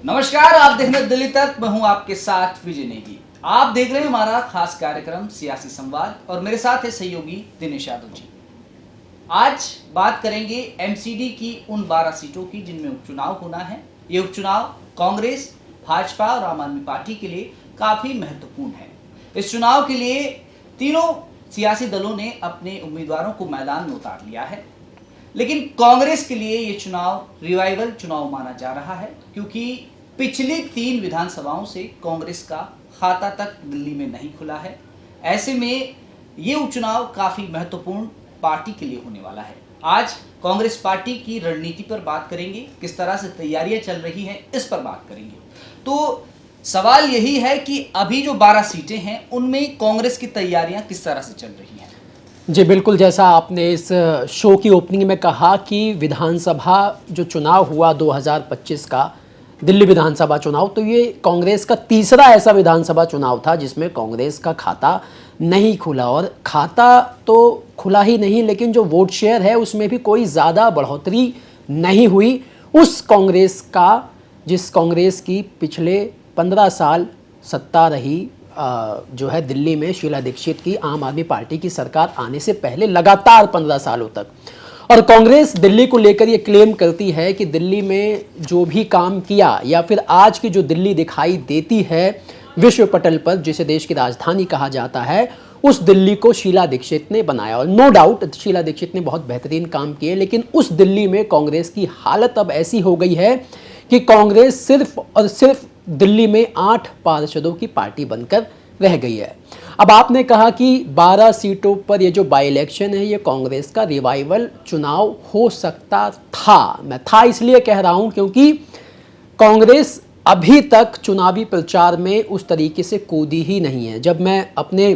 नमस्कार, आप देख रहे हैं दिल्ली तक। मैं हूं आपके साथ विजय नेगी। आप देख रहे हैं हमारा खास कार्यक्रम सियासी संवाद और मेरे साथ है सहयोगी दिनेश यादव जी। आज बात करेंगे एमसीडी की उन 12 सीटों की जिनमें उपचुनाव होना है। ये उपचुनाव कांग्रेस, भाजपा और आम आदमी पार्टी के लिए काफी महत्वपूर्ण है। इस चुनाव के लिए तीनों सियासी दलों ने अपने उम्मीदवारों को मैदान में उतार लिया है, लेकिन कांग्रेस के लिए ये चुनाव रिवाइवल चुनाव माना जा रहा है, क्योंकि पिछली 3 विधानसभाओं से कांग्रेस का खाता तक दिल्ली में नहीं खुला है। ऐसे में ये उपचुनाव काफी महत्वपूर्ण पार्टी के लिए होने वाला है। आज कांग्रेस पार्टी की रणनीति पर बात करेंगे, किस तरह से तैयारियां चल रही हैं इस पर बात करेंगे। तो सवाल यही है कि अभी जो 12 सीटें हैं उनमें कांग्रेस की तैयारियां किस तरह से चल रही हैं। जी बिल्कुल, जैसा आपने इस शो की ओपनिंग में कहा कि विधानसभा जो चुनाव हुआ 2025 का दिल्ली विधानसभा चुनाव, तो ये कांग्रेस का तीसरा ऐसा विधानसभा चुनाव था जिसमें कांग्रेस का खाता नहीं खुला। और खाता तो खुला ही नहीं, लेकिन जो वोट शेयर है उसमें भी कोई ज़्यादा बढ़ोतरी नहीं हुई। उस कांग्रेस का, जिस कांग्रेस की पिछले 15 साल सत्ता रही जो है दिल्ली में शीला दीक्षित की आम आदमी पार्टी की सरकार आने से पहले लगातार 15 सालों तक। और कांग्रेस दिल्ली को लेकर ये क्लेम करती है कि दिल्ली में जो भी काम किया या फिर आज की जो दिल्ली दिखाई देती है विश्व पटल पर, जिसे देश की राजधानी कहा जाता है, उस दिल्ली को शीला दीक्षित ने बनाया। और नो डाउट शीला दीक्षित ने बहुत बेहतरीन काम किए, लेकिन उस दिल्ली में कांग्रेस की हालत अब ऐसी हो गई है कि कांग्रेस सिर्फ और सिर्फ दिल्ली में 8 पार्षदों की पार्टी बनकर रह गई है। अब आपने कहा कि 12 सीटों पर ये जो बाई इलेक्शन है ये कांग्रेस का रिवाइवल चुनाव हो सकता था। मैं था इसलिए कह रहा हूं क्योंकि कांग्रेस अभी तक चुनावी प्रचार में उस तरीके से कूदी ही नहीं है। जब मैं अपने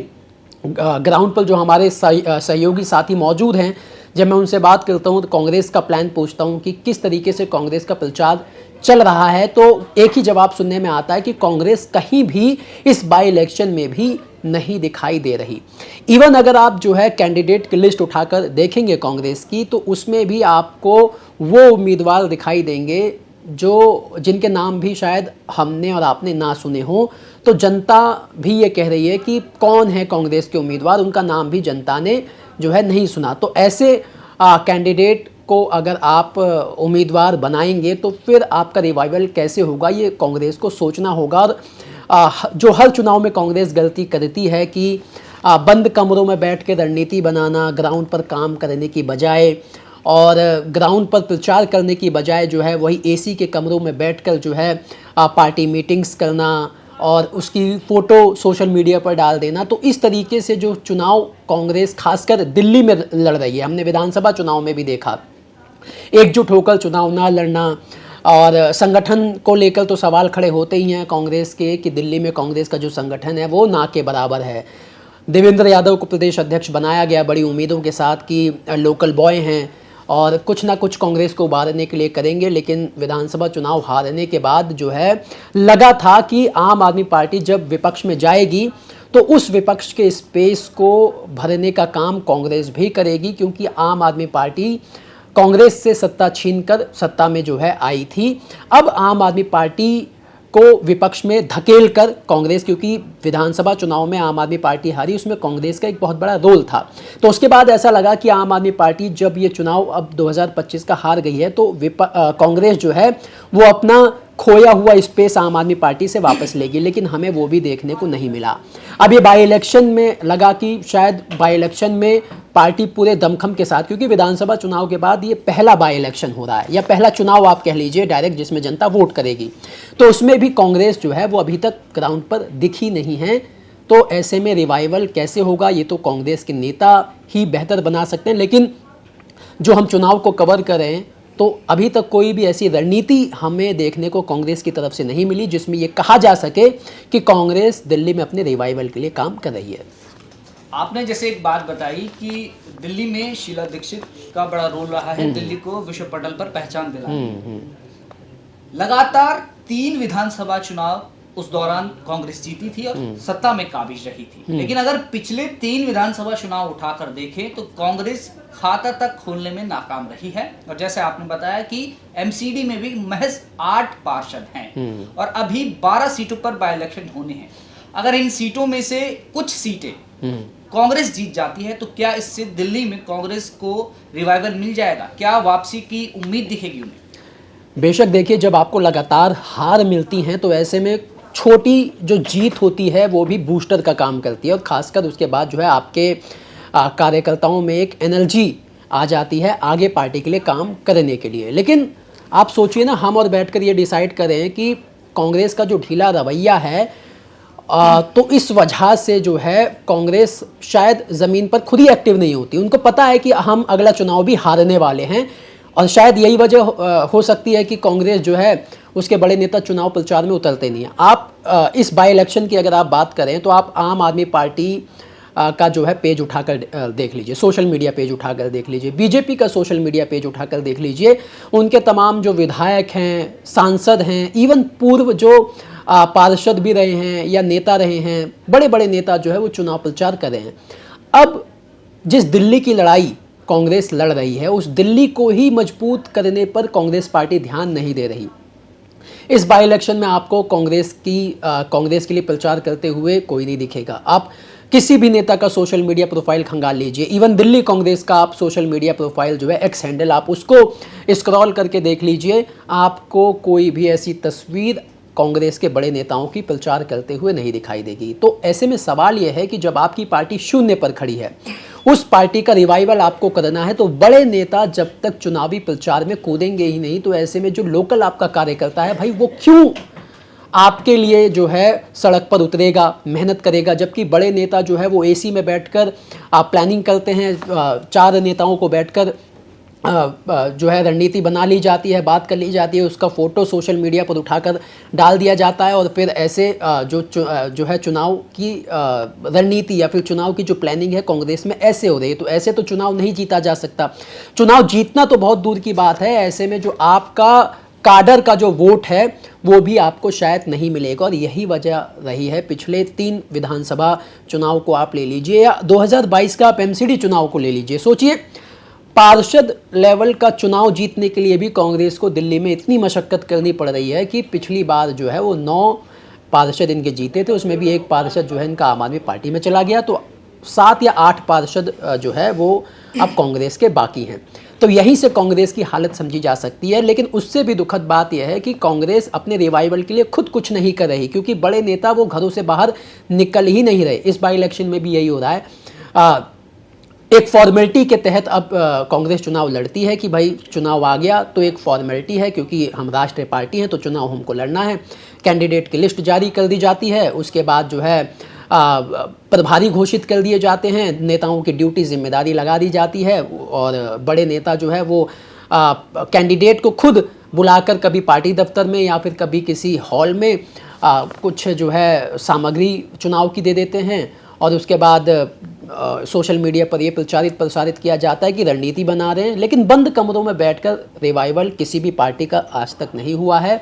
ग्राउंड पर जो हमारे सहयोगी साथी मौजूद हैं, जब मैं उनसे बात करता हूं तो कांग्रेस का प्लान पूछता हूं कि किस तरीके से कांग्रेस का प्रचार चल रहा है, तो एक ही जवाब सुनने में आता है कि कांग्रेस कहीं भी इस बाई इलेक्शन में भी नहीं दिखाई दे रही। इवन अगर आप जो है कैंडिडेट की लिस्ट उठाकर देखेंगे कांग्रेस की, तो उसमें भी आपको वो उम्मीदवार दिखाई देंगे जो जिनके नाम भी शायद हमने और आपने ना सुने हो। तो जनता भी ये कह रही है कि कौन है कांग्रेस के उम्मीदवार, उनका नाम भी जनता ने जो है नहीं सुना। तो ऐसे कैंडिडेट को अगर आप उम्मीदवार बनाएंगे तो फिर आपका रिवाइवल कैसे होगा, ये कांग्रेस को सोचना होगा। और जो हर चुनाव में कांग्रेस गलती करती है कि बंद कमरों में बैठ के रणनीति बनाना, ग्राउंड पर काम करने की बजाय और ग्राउंड पर प्रचार करने की बजाय जो है वही एसी के कमरों में बैठकर जो है पार्टी मीटिंग्स करना और उसकी फ़ोटो सोशल मीडिया पर डाल देना। तो इस तरीके से जो चुनाव कांग्रेस खासकर दिल्ली में लड़ रही है, हमने विधानसभा चुनाव में भी देखा, एकजुट होकर चुनाव ना लड़ना। और संगठन को लेकर तो सवाल खड़े होते ही हैं कांग्रेस के कि दिल्ली में कांग्रेस का जो संगठन है वो ना के बराबर है। देवेंद्र यादव को प्रदेश अध्यक्ष बनाया गया बड़ी उम्मीदों के साथ कि लोकल बॉय हैं और कुछ ना कुछ कांग्रेस को उबारने के लिए करेंगे, लेकिन विधानसभा चुनाव हारने के बाद जो है लगा था कि आम आदमी पार्टी जब विपक्ष में जाएगी तो उस विपक्ष के स्पेस को भरने का काम कांग्रेस भी करेगी, क्योंकि आम आदमी पार्टी कांग्रेस से सत्ता छीनकर सत्ता में जो है आई थी। अब आम आदमी पार्टी को विपक्ष में धकेल कर कांग्रेस, क्योंकि विधानसभा चुनाव में आम आदमी पार्टी हारी, उसमें कांग्रेस का एक बहुत बड़ा रोल था। तो उसके बाद ऐसा लगा कि आम आदमी पार्टी जब ये चुनाव अब 2025 का हार गई है तो कांग्रेस जो है वो अपना खोया हुआ स्पेस आम आदमी पार्टी से वापस लेगी, लेकिन हमें वो भी देखने को नहीं मिला। अब ये बाई इलेक्शन में लगा कि शायद बाई इलेक्शन में पार्टी पूरे दमखम के साथ, क्योंकि विधानसभा चुनाव के बाद ये पहला बाई इलेक्शन हो रहा है या पहला चुनाव आप कह लीजिए डायरेक्ट, जिसमें जनता वोट करेगी, तो उसमें भी कांग्रेस जो है वो अभी तक ग्राउंड पर दिखी नहीं है। तो ऐसे में रिवाइवल कैसे होगा ये तो कांग्रेस के नेता ही बेहतर बना सकते हैं। लेकिन जो हम चुनाव को कवर कर रहे हैं तो अभी तक कोई भी ऐसी रणनीति हमें देखने को कांग्रेस की तरफ से नहीं मिली जिसमें ये कहा जा सके कि कांग्रेस दिल्ली में अपने रिवाइवल के लिए काम कर रही है। आपने जैसे एक बात बताई कि दिल्ली में शीला दीक्षित का बड़ा रोल रहा है दिल्ली को विश्व पटल पर पहचान दिलाने। लगातार 3 विधानसभा चुनाव उस दौरान कांग्रेस जीती थी और सत्ता में काबिज रही थी। लेकिन अगर पिछले 3 विधानसभा चुनाव उठाकर देखें तो कांग्रेस खाता तक खोलने में नाकाम रही है। और जैसे आपने बताया कि एमसीडी में भी महज 8 पार्षद हैं और अभी 12 सीटों पर बाय इलेक्शन होने हैं। अगर इन सीटों में से कुछ सीटें कांग्रेस जीत जाती है तो क्या इससे दिल्ली में कांग्रेस को रिवाइवल मिल जाएगा? क्या वापसी की उम्मीद दिखेगी उन्हें? बेशक देखिए, जब आपको लगातार हार मिलती हैं तो ऐसे में छोटी जो जीत होती है वो भी बूस्टर का काम करती है और ख़ासकर उसके बाद जो है आपके कार्यकर्ताओं में एक एनर्जी आ जाती है आगे पार्टी के लिए काम करने के लिए। लेकिन आप सोचिए ना, हम और बैठकर ये डिसाइड करें कि कांग्रेस का जो ढीला रवैया है तो इस वजह से जो है कांग्रेस शायद ज़मीन पर खुद ही एक्टिव नहीं होती। उनको पता है कि हम अगला चुनाव भी हारने वाले हैं और शायद यही वजह हो सकती है कि कांग्रेस जो है उसके बड़े नेता चुनाव प्रचार में उतरते नहीं हैं। आप इस बाई इलेक्शन की अगर आप बात करें तो आप आम आदमी पार्टी का जो है पेज उठाकर देख लीजिए, सोशल मीडिया पेज उठाकर देख लीजिए, बीजेपी का सोशल मीडिया पेज उठाकर देख लीजिए। उनके तमाम जो विधायक हैं, सांसद हैं, इवन पूर्व जो पार्षद भी रहे हैं या नेता रहे हैं, बड़े बड़े नेता जो है वो चुनाव प्रचार कर रहे हैं। अब जिस दिल्ली की लड़ाई कांग्रेस लड़ रही है उस दिल्ली को ही मजबूत करने पर कांग्रेस पार्टी ध्यान नहीं दे रही। इस बाई इलेक्शन में आपको कांग्रेस के लिए प्रचार करते हुए कोई नहीं दिखेगा। आप किसी भी नेता का सोशल मीडिया प्रोफाइल खंगाल लीजिए, इवन दिल्ली कांग्रेस का आप सोशल मीडिया प्रोफाइल जो है एक्स हैंडल, आप उसको स्क्रॉल करके देख लीजिए, आपको कोई भी ऐसी तस्वीर कांग्रेस के बड़े नेताओं की प्रचार करते हुए नहीं दिखाई देगी। तो ऐसे में सवाल यह है कि जब आपकी पार्टी शून्य पर खड़ी है, उस पार्टी का रिवाइवल आपको करना है, तो बड़े नेता जब तक चुनावी प्रचार में कूदेंगे ही नहीं तो ऐसे में जो लोकल आपका कार्यकर्ता है भाई, वो क्यों आपके लिए जो है सड़क पर उतरेगा, मेहनत करेगा? जबकि बड़े नेता जो है वो एसी में बैठकर प्लानिंग करते हैं, 4 नेताओं को बैठकर जो है रणनीति बना ली जाती है, बात कर ली जाती है, उसका फ़ोटो सोशल मीडिया पर उठाकर डाल दिया जाता है और फिर ऐसे जो है चुनाव की रणनीति या फिर चुनाव की जो प्लानिंग है कांग्रेस में ऐसे हो रही है। तो ऐसे तो चुनाव नहीं जीता जा सकता। चुनाव जीतना तो बहुत दूर की बात है, ऐसे में जो आपका काडर का जो वोट है वो भी आपको शायद नहीं मिलेगा। और यही वजह रही है पिछले 3 विधानसभा चुनाव को आप ले लीजिए या 2022 का आप एमसीडी चुनाव को ले लीजिए। सोचिए, पार्षद लेवल का चुनाव जीतने के लिए भी कांग्रेस को दिल्ली में इतनी मशक्कत करनी पड़ रही है कि पिछली बार जो है वो 9 पार्षद इनके जीते थे, उसमें भी एक पार्षद जो है इनका आम आदमी पार्टी में चला गया, तो 7 या 8 पार्षद जो है वो अब कांग्रेस के बाकी हैं। तो यहीं से कांग्रेस की हालत समझी जा सकती है। लेकिन उससे भी दुखद बात यह है कि कांग्रेस अपने रिवाइवल के लिए खुद कुछ नहीं कर रही, क्योंकि बड़े नेता वो घरों से बाहर निकल ही नहीं रहे। इस बाई इलेक्शन में भी यही हो रहा है। एक फॉर्मेलिटी के तहत अब कांग्रेस चुनाव लड़ती है कि भाई चुनाव आ गया तो एक फॉर्मेलिटी है, क्योंकि हम राष्ट्रीय पार्टी हैं तो चुनाव हमको लड़ना है। कैंडिडेट की लिस्ट जारी कर दी जाती है, उसके बाद जो है प्रभारी घोषित कर दिए जाते हैं, नेताओं की ड्यूटी जिम्मेदारी लगा दी जाती है और बड़े नेता जो है वो कैंडिडेट को खुद बुलाकर कभी पार्टी दफ्तर में या फिर कभी किसी हॉल में कुछ जो है सामग्री चुनाव की दे देते हैं और उसके बाद सोशल मीडिया पर ये प्रसारित किया जाता है कि रणनीति बना रहे हैं। लेकिन बंद कमरों में बैठकर रिवाइवल किसी भी पार्टी का आज तक नहीं हुआ है।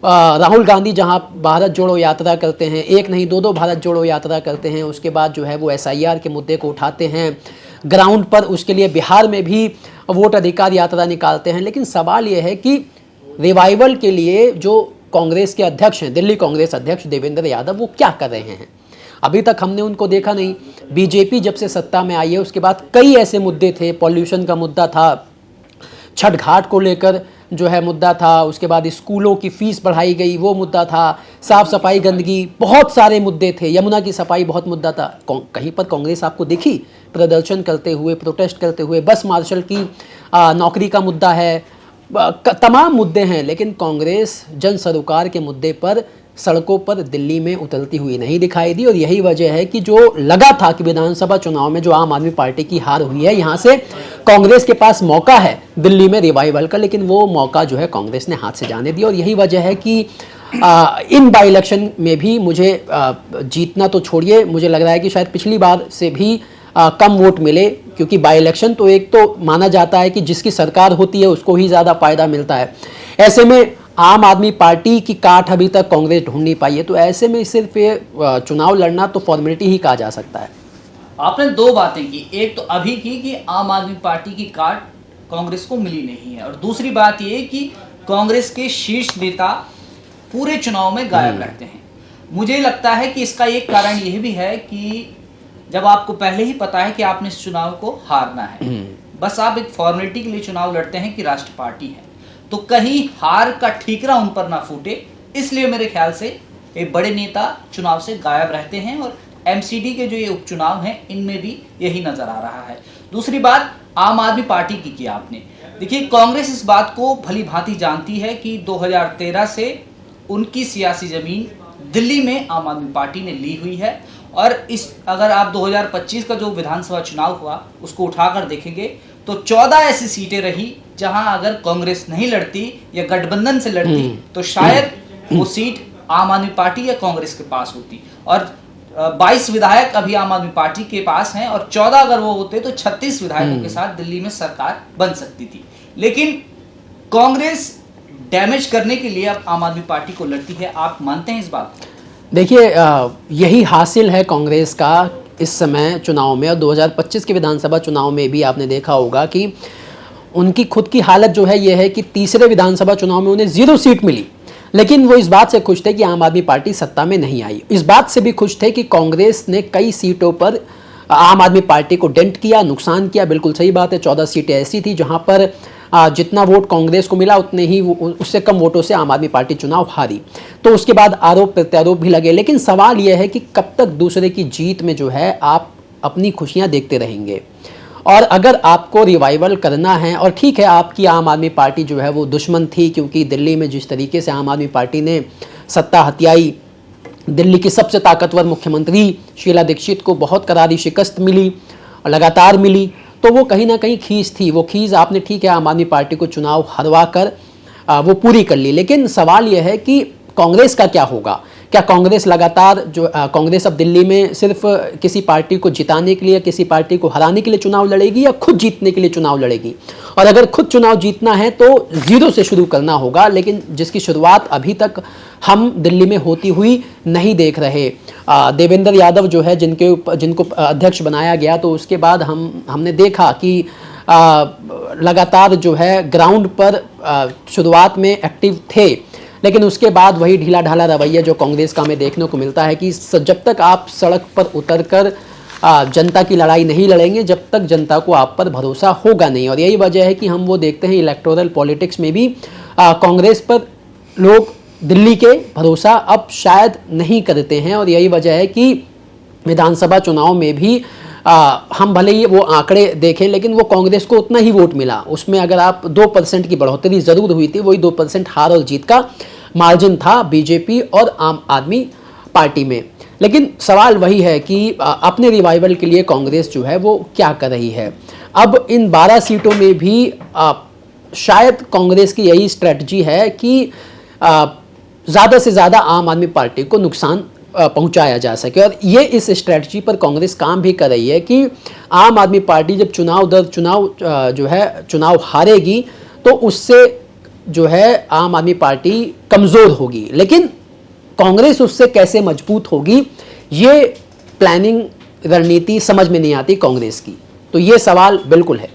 राहुल गांधी जहां भारत जोड़ो यात्रा करते हैं, एक नहीं 2-2 भारत जोड़ो यात्रा करते हैं, उसके बाद जो है वो SIR के मुद्दे को उठाते हैं ग्राउंड पर, उसके लिए बिहार में भी वोट अधिकार यात्रा निकालते हैं। लेकिन सवाल ये है कि रिवाइवल के लिए जो कांग्रेस के अध्यक्ष हैं, दिल्ली कांग्रेस अध्यक्ष देवेंद्र यादव, वो क्या कर रहे हैं? अभी तक हमने उनको देखा नहीं। बीजेपी जब से सत्ता में आई है उसके बाद कई ऐसे मुद्दे थे, पॉल्यूशन का मुद्दा था, छठ घाट को लेकर जो है मुद्दा था, उसके बाद स्कूलों की फीस बढ़ाई गई वो मुद्दा था, साफ सफाई गंदगी, बहुत सारे मुद्दे थे, यमुना की सफाई बहुत मुद्दा था। कहीं पर कांग्रेस आपको दिखी प्रदर्शन करते हुए, प्रोटेस्ट करते हुए? बस मार्शल की नौकरी का मुद्दा है, तमाम मुद्दे हैं, लेकिन कांग्रेस जन सरोकार के मुद्दे पर सड़कों पर दिल्ली में उतरती हुई नहीं दिखाई दी। और यही वजह है कि जो लगा था कि विधानसभा चुनाव में जो आम आदमी पार्टी की हार हुई है, यहाँ से कांग्रेस के पास मौका है दिल्ली में रिवाइवल का, लेकिन वो मौका जो है कांग्रेस ने हाथ से जाने दिया। और यही वजह है कि इन बाई इलेक्शन में भी मुझे जीतना तो छोड़िए, मुझे लग रहा है कि शायद पिछली बार से भी कम वोट मिले, क्योंकि बाई इलेक्शन तो एक तो माना जाता है कि जिसकी सरकार होती है उसको ही ज़्यादा फायदा मिलता है। ऐसे में आम आदमी पार्टी की काट अभी तक कांग्रेस ढूंढ नहीं पाई है, तो ऐसे में सिर्फ ये चुनाव लड़ना तो फॉर्मेलिटी ही कहा जा सकता है। आपने दो बातें की, एक तो अभी की कि आम आदमी पार्टी की काट कांग्रेस को मिली नहीं है, और दूसरी बात यह कि कांग्रेस के शीर्ष नेता पूरे चुनाव में गायब रहते हैं। मुझे लगता है कि इसका एक कारण यह भी है कि जब आपको पहले ही पता है कि आपने इस चुनाव को हारना है, बस आप एक फॉर्मेलिटी के लिए चुनाव लड़ते हैं कि राष्ट्र पार्टी है, तो कहीं हार का ठीकरा उन पर ना फूटे, इसलिए मेरे ख्याल से एक बड़े नेता चुनाव से गायब रहते हैं। और एमसीडी के जो ये उपचुनाव हैं इनमें भी यही नजर आ रहा है। दूसरी बात आम आदमी पार्टी की किया आपने, देखिए कांग्रेस इस बात को भली भांति जानती है कि 2013 से उनकी सियासी जमीन दिल्ली में आम आदमी पार्टी ने ली हुई है, और इस अगर आप 2025 का जो विधानसभा चुनाव हुआ उसको उठाकर देखेंगे तो 14 ऐसी सीटें रही जहां अगर कांग्रेस नहीं लड़ती या गठबंधन से लड़ती तो शायद वो सीट आम आदमी पार्टी या कांग्रेस के पास होती, और 22 विधायक अभी आम आदमी पार्टी के पास हैं, और 14 अगर वो होते तो 36 विधायकों के साथ दिल्ली में सरकार बन सकती थी। लेकिन कांग्रेस डैमेज करने के लिए अब आम आदमी पार्टी को लड़ती है, आप मानते हैं इस बात को? देखिए, यही हासिल है कांग्रेस का इस समय चुनाव में, और 2025 के विधानसभा चुनाव में भी आपने देखा होगा कि उनकी खुद की हालत जो है ये है कि तीसरे विधानसभा चुनाव में उन्हें 0 सीट मिली, लेकिन वो इस बात से खुश थे कि आम आदमी पार्टी सत्ता में नहीं आई। इस बात से भी खुश थे कि कांग्रेस ने कई सीटों पर आम आदमी पार्टी को डेंट किया, नुकसान किया। बिल्कुल सही बात है, 14 सीटें ऐसी थी जहां पर जितना वोट कांग्रेस को मिला उतने ही उससे कम वोटों से आम आदमी पार्टी चुनाव हारी। तो उसके बाद आरोप प्रत्यारोप भी लगे, लेकिन सवाल यह है कि कब तक दूसरे की जीत में जो है आप अपनी खुशियां देखते रहेंगे। और अगर आपको रिवाइवल करना है, और ठीक है आपकी आम आदमी पार्टी जो है वो दुश्मन थी, क्योंकि दिल्ली में जिस तरीके से आम आदमी पार्टी ने सत्ता हथियाई, दिल्ली की सबसे ताकतवर मुख्यमंत्री शीला दीक्षित को बहुत करारी शिकस्त मिली और लगातार मिली, तो वो कहीं ना कहीं खींच थी। वो खींच आपने ठीक है आम आदमी पार्टी को चुनाव हरवा कर वो पूरी कर ली। लेकिन सवाल यह है कि कांग्रेस का क्या होगा? क्या कांग्रेस लगातार जो कांग्रेस अब दिल्ली में सिर्फ किसी पार्टी को जिताने के लिए, किसी पार्टी को हराने के लिए चुनाव लड़ेगी, या खुद जीतने के लिए चुनाव लड़ेगी? और अगर खुद चुनाव जीतना है तो 0 से शुरू करना होगा, लेकिन जिसकी शुरुआत अभी तक हम दिल्ली में होती हुई नहीं देख रहे। देवेंद्र यादव जो है जिनको अध्यक्ष बनाया गया, तो उसके बाद हमने देखा कि लगातार जो है ग्राउंड पर शुरुआत में एक्टिव थे, लेकिन उसके बाद वही ढीला ढाला रवैया जो कांग्रेस का हमें देखने को मिलता है कि जब तक आप सड़क पर उतरकर जनता की लड़ाई नहीं लड़ेंगे, जब तक जनता को आप पर भरोसा होगा नहीं। और यही वजह है कि हम वो देखते हैं इलेक्टोरल पॉलिटिक्स में भी कांग्रेस पर लोग दिल्ली के भरोसा अब शायद नहीं करते हैं। और यही वजह है कि विधानसभा चुनाव में भी हम भले ही वो आंकड़े देखें, लेकिन वो कांग्रेस को उतना ही वोट मिला। उसमें अगर आप 2% की बढ़ोतरी जरूर हुई थी, वही 2% हार और जीत का मार्जिन था बीजेपी और आम आदमी पार्टी में। लेकिन सवाल वही है कि अपने रिवाइवल के लिए कांग्रेस जो है वो क्या कर रही है। अब इन 12 सीटों में भी शायद कांग्रेस की यही स्ट्रेटजी है कि ज़्यादा से ज़्यादा आम आदमी पार्टी को नुकसान पहुंचाया जा सके। और ये इस स्ट्रेटजी पर कांग्रेस काम भी कर रही है कि आम आदमी पार्टी जब चुनाव दर चुनाव जो है चुनाव हारेगी तो उससे जो है आम आदमी पार्टी कमज़ोर होगी, लेकिन कांग्रेस उससे कैसे मजबूत होगी, ये प्लानिंग रणनीति समझ में नहीं आती कांग्रेस की। तो ये सवाल बिल्कुल है।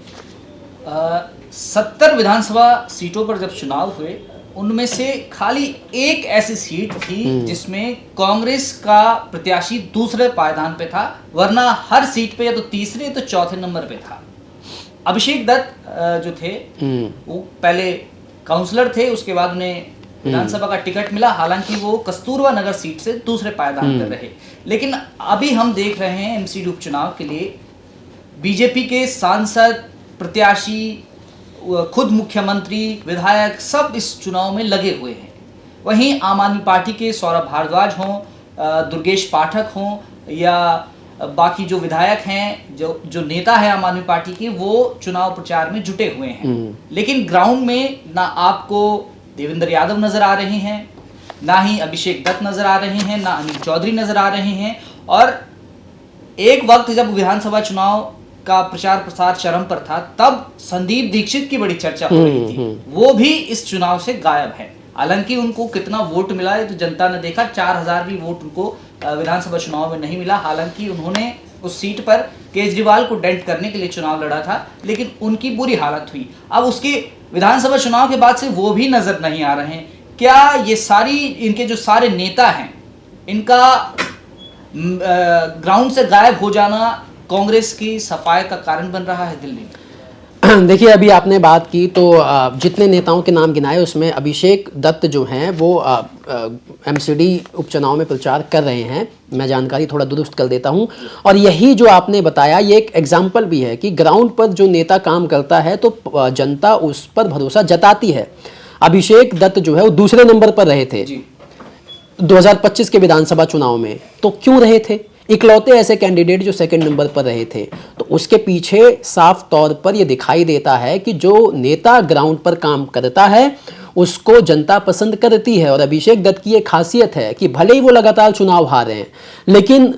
70 विधानसभा सीटों पर जब चुनाव हुए, उनमें से खाली एक ऐसी सीट थी जिसमें कांग्रेस का प्रत्याशी दूसरे पायदान पे था, वरना हर सीट पे या तो तीसरे या तो चौथे नंबर पे था। अभिषेक दत्त जो थे वो पहले काउंसलर थे, उसके बाद उन्हें विधानसभा का टिकट मिला, हालांकि वो कस्तूरबा नगर सीट से दूसरे पायदान पर रहे। लेकिन अभी हम देख रहे हैं एमसीडी उपचुनाव के लिए बीजेपी के सांसद, प्रत्याशी, खुद मुख्यमंत्री, विधायक सब इस चुनाव में लगे हुए हैं। वहीं आम आदमी पार्टी के सौरभ भारद्वाज हों, दुर्गेश पाठक हों, या बाकी जो विधायक हैं, जो नेता है आम आदमी पार्टी के, वो चुनाव प्रचार में जुटे हुए हैं। लेकिन ग्राउंड में ना आपको देवेंद्र यादव नजर आ रहे हैं, ना ही अभिषेक दत्त नजर आ रहे हैं, ना अनिल चौधरी नजर आ रहे हैं। और एक वक्त जब विधानसभा चुनाव का प्रचार प्रसार चरम पर था, तब संदीप दीक्षित की बड़ी चर्चा हो रही थी, वो भी इस चुनाव से गायब है। हालांकि उनको कितना वोट मिला है तो जनता ने देखा, 4000 भी वोट उनको विधानसभा चुनाव में नहीं मिला। हालांकि उन्होंने उस सीट पर केजरीवाल को डेंट करने के लिए चुनाव लड़ा था, लेकिन उनकी बुरी हालत हुई। अब उसके विधानसभा चुनाव के बाद से वो भी नजर नहीं आ रहे हैं। क्या ये सारी इनके जो सारे नेता हैं, इनका ग्राउंड से गायब हो जाना कांग्रेस की सफाई का कारण बन रहा है दिल्ली में? देखिए, अभी आपने बात की तो जितने नेताओं के नाम गिनाए उसमें अभिषेक दत्त जो हैं वो एमसीडी उपचुनाव में प्रचार कर रहे हैं। मैं जानकारी थोड़ा दुरुस्त कर देता हूं। और यही जो आपने बताया ये एक एग्जाम्पल भी है कि ग्राउंड पर जो नेता काम करता है तो जनता उस पर भरोसा जताती है। अभिषेक दत्त जो है वो दूसरे नंबर पर रहे थे 2025 के विधानसभा चुनाव में। तो क्यों रहे थे? इकलौते ऐसे कैंडिडेट जो सेकंड नंबर पर रहे थे। तो उसके पीछे साफ तौर पर यह दिखाई देता है कि जो नेता ग्राउंड पर काम करता है उसको जनता पसंद करती है। और अभिषेक दत्त की एक खासियत है कि भले ही वो लगातार चुनाव हार रहे हैं, लेकिन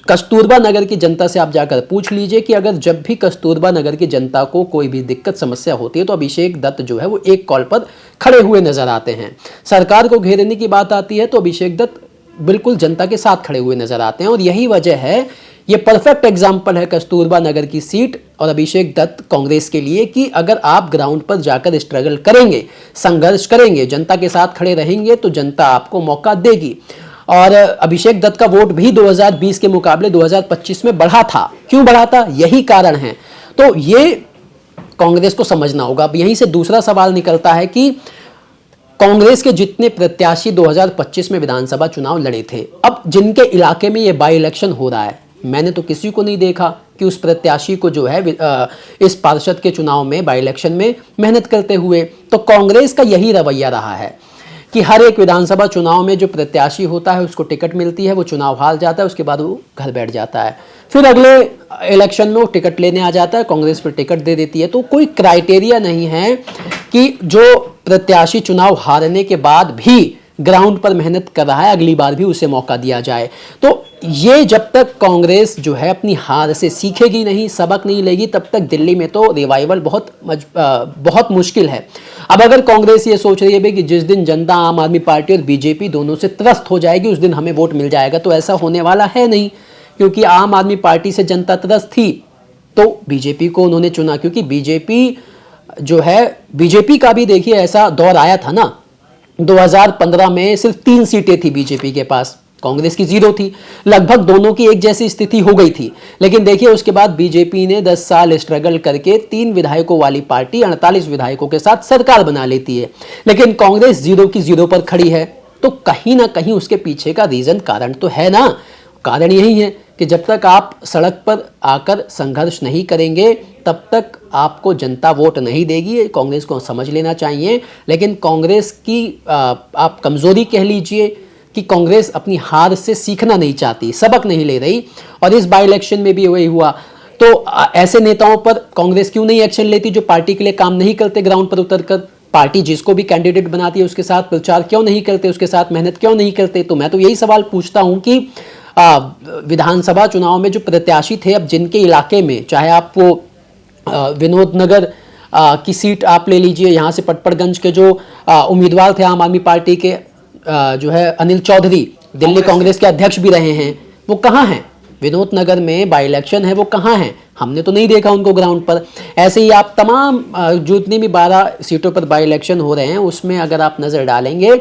कस्तूरबा नगर की जनता से आप जाकर पूछ लीजिए कि अगर जब भी कस्तूरबा नगर की जनता को कोई भी दिक्कत समस्या होती है तो अभिषेक दत्त जो है वो एक कॉल पर खड़े हुए नजर आते हैं। सरकार को घेरने की बात आती है तो अभिषेक दत्त बिल्कुल जनता के साथ खड़े हुए नजर आते हैं। और यही वजह है, ये परफेक्ट एग्जाम्पल है कस्तूरबा नगर की सीट और अभिषेक दत्त कांग्रेस के लिए कि अगर आप ग्राउंड पर जाकर स्ट्रगल करेंगे, संघर्ष करेंगे, जनता के साथ खड़े रहेंगे तो जनता आपको मौका देगी। और अभिषेक दत्त का वोट भी 2020 के मुकाबले 2025 में बढ़ा था। क्यों बढ़ा था? यही कारण है। तो ये कांग्रेस को समझना होगा। अब यहीं से दूसरा सवाल निकलता है कि कांग्रेस के जितने प्रत्याशी 2025 में विधानसभा चुनाव लड़े थे, अब जिनके इलाके में ये बाई इलेक्शन हो रहा है, मैंने तो किसी को नहीं देखा कि उस प्रत्याशी को जो है इस पार्षद के चुनाव में बाई इलेक्शन में मेहनत करते हुए। तो कांग्रेस का यही रवैया रहा है कि हर एक विधानसभा चुनाव में जो प्रत्याशी होता है उसको टिकट मिलती है, वो चुनाव हार जाता है, उसके बाद वो घर बैठ जाता है, फिर अगले इलेक्शन में वो टिकट लेने आ जाता है, कांग्रेस पर टिकट दे देती है। तो कोई क्राइटेरिया नहीं है कि जो प्रत्याशी चुनाव हारने के बाद भी ग्राउंड पर मेहनत कर रहा है अगली बार भी उसे मौका दिया जाए। तो ये जब तक कांग्रेस जो है अपनी हार से सीखेगी नहीं, सबक नहीं लेगी, तब तक दिल्ली में तो रिवाइवल बहुत मुश्किल है। अब अगर कांग्रेस ये सोच रही है कि जिस दिन जनता आम आदमी पार्टी और बीजेपी दोनों से त्रस्त हो जाएगी उस दिन हमें वोट मिल जाएगा, तो ऐसा होने वाला है नहीं, क्योंकि आम आदमी पार्टी से जनता त्रस्त थी तो बीजेपी को उन्होंने चुना। क्योंकि बीजेपी जो है, बीजेपी का भी देखिए ऐसा दौर आया था ना, 2015 में सिर्फ 3 सीटें थी बीजेपी के पास, कांग्रेस की 0 थी। लगभग दोनों की एक जैसी स्थिति हो गई थी। लेकिन देखिए उसके बाद बीजेपी ने 10 साल स्ट्रगल करके 3 विधायकों वाली पार्टी 48 विधायकों के साथ सरकार बना लेती है। लेकिन कांग्रेस 0 की 0 पर खड़ी है। तो कहीं ना कहीं उसके पीछे का रीजन, कारण तो है ना। कारण यही है कि जब तक आप सड़क पर आकर संघर्ष नहीं करेंगे तब तक आपको जनता वोट नहीं देगी। कांग्रेस को समझ लेना चाहिए। लेकिन कांग्रेस की आप कमजोरी कह लीजिए कि कांग्रेस अपनी हार से सीखना नहीं चाहती, सबक नहीं ले रही। और इस बाई इलेक्शन में भी वही हुआ। तो ऐसे नेताओं पर कांग्रेस क्यों नहीं एक्शन लेती जो पार्टी के लिए काम नहीं करते? ग्राउंड पर उतरकर पार्टी जिसको भी कैंडिडेट बनाती है उसके साथ प्रचार क्यों नहीं करते, उसके साथ मेहनत क्यों नहीं करते? तो मैं तो यही सवाल पूछता हूं कि विधानसभा चुनाव में जो प्रत्याशी थे, अब जिनके इलाके में, चाहे आप वो विनोद नगर की सीट आप ले लीजिए, यहाँ से पटपड़गंज के जो उम्मीदवार थे आम आदमी पार्टी के, जो है अनिल चौधरी, दिल्ली कांग्रेस के अध्यक्ष भी रहे हैं, वो कहाँ हैं? विनोद नगर में बाई इलेक्शन है, वो कहाँ हैं? हमने तो नहीं देखा उनको ग्राउंड पर। ऐसे ही आप तमाम जितनी भी 12 सीटों पर बाई इलेक्शन हो रहे हैं उसमें अगर आप नज़र डालेंगे,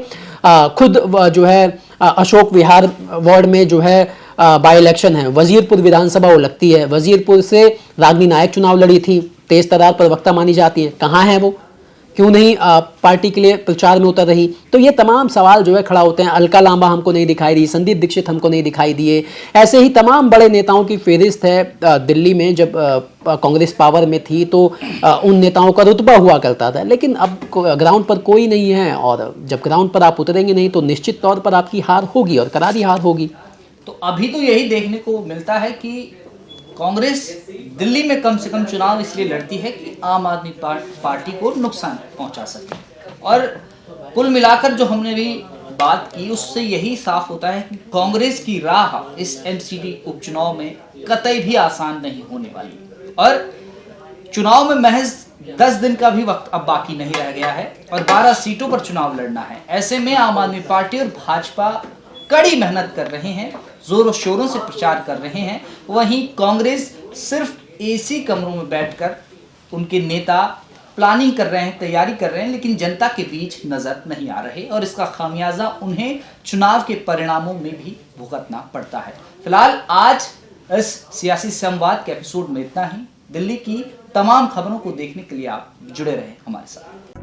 खुद जो है अशोक विहार वार्ड में जो है बाई इलेक्शन है, वजीरपुर विधानसभा वो लगती है, वजीरपुर से रागिनी नायक चुनाव लड़ी थी, तेज तर्रार प्रवक्ता मानी जाती है, कहाँ है वो? क्यों नहीं पार्टी के लिए प्रचार में उतर रही? तो ये तमाम सवाल जो है खड़ा होते हैं। अलका लांबा हमको नहीं दिखाई दी, संदीप दीक्षित हमको नहीं दिखाई दिए। ऐसे ही तमाम बड़े नेताओं की फेहरिस्त है। दिल्ली में जब कांग्रेस पावर में थी तो उन नेताओं का रुतबा हुआ करता था, लेकिन अब ग्राउंड पर कोई नहीं है। और जब ग्राउंड पर आप उतरेंगे नहीं तो निश्चित तौर पर आपकी हार होगी और करारी हार होगी। तो अभी तो यही देखने को मिलता है कि कांग्रेस दिल्ली में कम से कम चुनाव इसलिए लड़ती है कि आम आदमी पार्टी को नुकसान पहुंचा सके। और कुल मिलाकर जो हमने भी बात की उससे यही साफ होता है कि कांग्रेस की राह इस एमसीडी उपचुनाव में कतई भी आसान नहीं होने वाली। और चुनाव में महज 10 दिन का भी वक्त अब बाकी नहीं रह गया है और 12 सीटों पर चुनाव लड़ना है। ऐसे में आम आदमी पार्टी और भाजपा कड़ी मेहनत कर रहे हैं, जोरों शोरों से प्रचार कर रहे हैं। वहीं कांग्रेस सिर्फ एसी कमरों में बैठकर उनके नेता प्लानिंग कर रहे हैं, तैयारी कर रहे हैं, लेकिन जनता के बीच नजर नहीं आ रहे और इसका खामियाजा उन्हें चुनाव के परिणामों में भी भुगतना पड़ता है। फिलहाल आज इस सियासी संवाद के एपिसोड में इतना ही। दिल्ली की तमाम खबरों को देखने के लिए आप जुड़े रहें हमारे साथ।